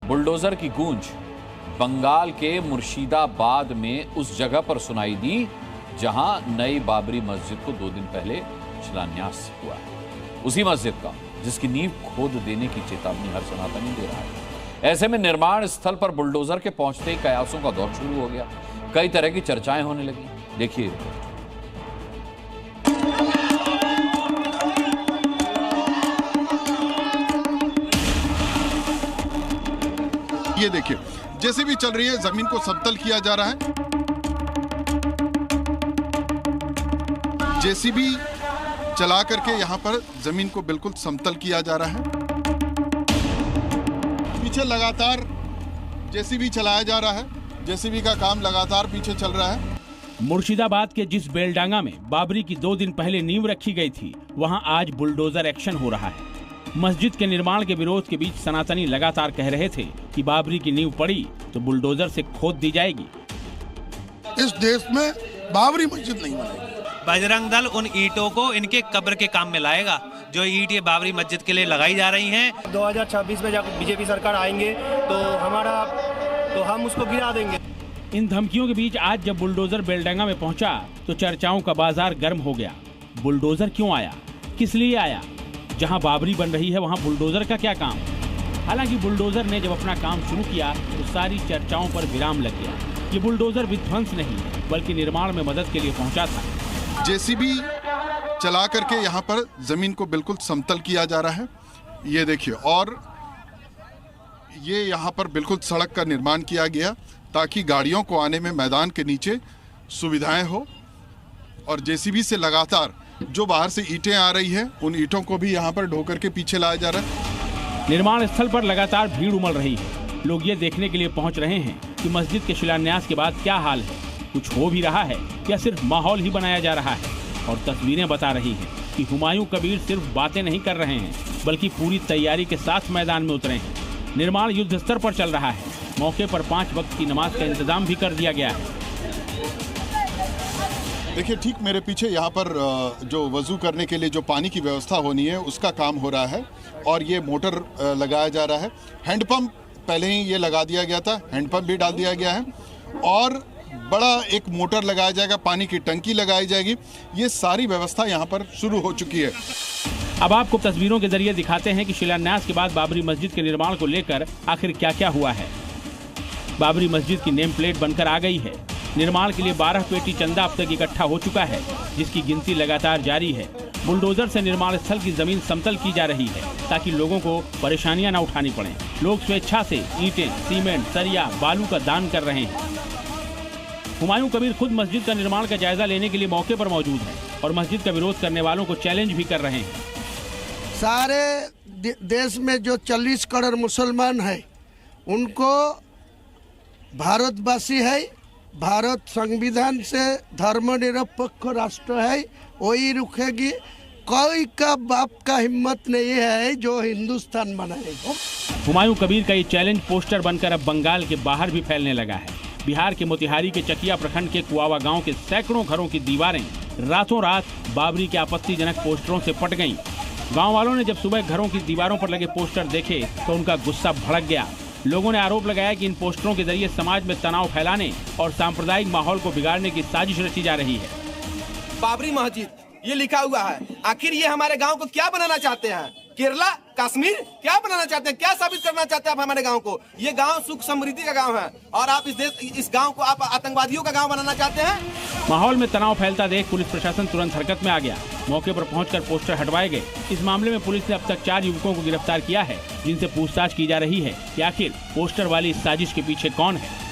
Bulldozer की गूंज बंगाल के मुर्शिदाबाद में उस जगह पर सुनाई दी जहां नई बाबरी मस्जिद को 2 दिन पहले शिलान्यास हुआ है। उसी मस्जिद का जिसकी नींव खोद देने की चेतावनी हर सनातनी दे रहा है। ऐसे में निर्माण स्थल पर बुलडोजर के पहुंचते ही कयासों का दौर शुरू हो गया। कई तरह की चर्चाएं होने लगी। देखिए ये देखिए, जैसे भी चल रही है, जमीन को समतल किया जा रहा है। जेसीबी चला करके यहाँ पर जमीन को बिल्कुल समतल किया जा रहा है। पीछे लगातार जेसीबी चलाया जा रहा है। जेसीबी का काम लगातार पीछे चल रहा है। मुर्शिदाबाद के जिस बेलडांगा में बाबरी की 2 दिन पहले नींव रखी गई थी, वहां आज बुलडोजर एक्शन हो रहा है। मस्जिद के निर्माण के विरोध के बीच सनातनी लगातार कह रहे थे कि बाबरी की नींव पड़ी तो बुलडोजर से खोद दी जाएगी। इस देश में बाबरी मस्जिद नहीं बनेगी। बजरंग दल उन ईंटों को इनके कब्र के काम में लाएगा जो ईंट ये बाबरी मस्जिद के लिए लगाई जा रही हैं। 2026 में जब बीजेपी सरकार आएंगे तो हम उसको गिरा देंगे। इन धमकियों के बीच आज जब बुलडोजर बेलडांगा में पहुंचा तो चर्चाओं का बाजार गर्म हो गया। बुलडोजर क्यों आया, किस लिए आया? जहां बाबरी बन रही है वहां बुलडोजर का क्या काम? हालांकि बुलडोजर ने जब अपना काम शुरू किया तो सारी चर्चाओं पर विराम लग गया। ये बुलडोजर विध्वंस नहीं बल्कि निर्माण में मदद के लिए पहुंचा था। जेसीबी चला करके यहाँ पर जमीन को बिल्कुल समतल किया जा रहा है। ये देखिए, और ये यहाँ पर बिल्कुल सड़क का निर्माण किया गया ताकि गाड़ियों को आने में मैदान के नीचे सुविधाएं हो। और जेसीबी से लगातार जो बाहर से ईंटें आ रही है उन ईंटों को भी यहाँ पर ढो करके पीछे लाया जा रहा है। निर्माण स्थल पर लगातार भीड़ उमड़ रही है। लोग ये देखने के लिए पहुंच रहे हैं कि मस्जिद के शिलान्यास के बाद क्या हाल है, कुछ हो भी रहा है या सिर्फ माहौल ही बनाया जा रहा है। और तस्वीरें बता रही हैं कि हुमायूं कबीर सिर्फ बातें नहीं कर रहे हैं बल्कि पूरी तैयारी के साथ मैदान में उतरे हैं। निर्माण युद्ध स्तर पर चल रहा है। मौके पर 5 वक्त की नमाज का इंतजाम भी कर दिया गया है। देखिए, ठीक मेरे पीछे यहाँ पर जो वजू करने के लिए जो पानी की व्यवस्था होनी है उसका काम हो रहा है और ये मोटर लगाया जा रहा है। हैंडपंप पहले ही ये लगा दिया गया था, हैंडपंप भी डाल दिया गया है और बड़ा एक मोटर लगाया जाएगा, पानी की टंकी लगाई जाएगी। ये सारी व्यवस्था यहाँ पर शुरू हो चुकी है। अब आपको तस्वीरों के जरिए दिखाते हैं कि शिलान्यास के बाद बाबरी मस्जिद के निर्माण को लेकर आखिर क्या क्या हुआ है। बाबरी मस्जिद की नेम प्लेट बनकर आ गई है। निर्माण के लिए 12 पेटी चंदा अब तक इकट्ठा हो चुका है, जिसकी गिनती लगातार जारी है। बुलडोजर से निर्माण स्थल की जमीन समतल की जा रही है ताकि लोगों को परेशानियां न उठानी पड़े। लोग स्वेच्छा से ईंटें, सीमेंट, सरिया, बालू का दान कर रहे हैं। हुमायूं कबीर खुद मस्जिद का निर्माण का जायजा लेने के लिए मौके पर मौजूद है और मस्जिद का विरोध करने वालों को चैलेंज भी कर रहे हैं। सारे देश में जो 40 करोड़ मुसलमान है उनको भारतवासी है, भारत संविधान से धर्मनिरपेक्ष राष्ट्र है, वही रुकेगी। कोई का बाप का हिम्मत नहीं है जो हिंदुस्तान बनाएगा। हुमायूं कबीर का ये चैलेंज पोस्टर बनकर अब बंगाल के बाहर भी फैलने लगा है। बिहार के मोतिहारी के चकिया प्रखंड के कुआवा गांव के सैकड़ों घरों की दीवारें रातों रात बाबरी के आपत्तिजनक पोस्टरों से पट गईं। गांव वालों ने जब सुबह घरों की दीवारों पर लगे पोस्टर देखे तो उनका गुस्सा भड़क गया। लोगों ने आरोप लगाया कि इन पोस्टरों के जरिए समाज में तनाव फैलाने और सांप्रदायिक माहौल को बिगाड़ने की साजिश रची जा रही है। बाबरी मस्जिद ये लिखा हुआ है, आखिर ये हमारे गांव को क्या बनाना चाहते हैं? केरला, कश्मीर क्या बनाना चाहते हैं? क्या साबित करना चाहते हैं आप हमारे गांव को? ये गांव सुख समृद्धि का गांव है और आप इस गांव को आप आतंकवादियों का गांव बनाना चाहते हैं। माहौल में तनाव फैलता देख पुलिस प्रशासन तुरंत हरकत में आ गया। मौके पर पहुंचकर पोस्टर हटवाए गए। इस मामले में पुलिस ने अब तक 4 युवकों को गिरफ्तार किया है, जिनसे पूछताछ की जा रही है कि आखिर पोस्टर वाली इस साजिश के पीछे कौन है।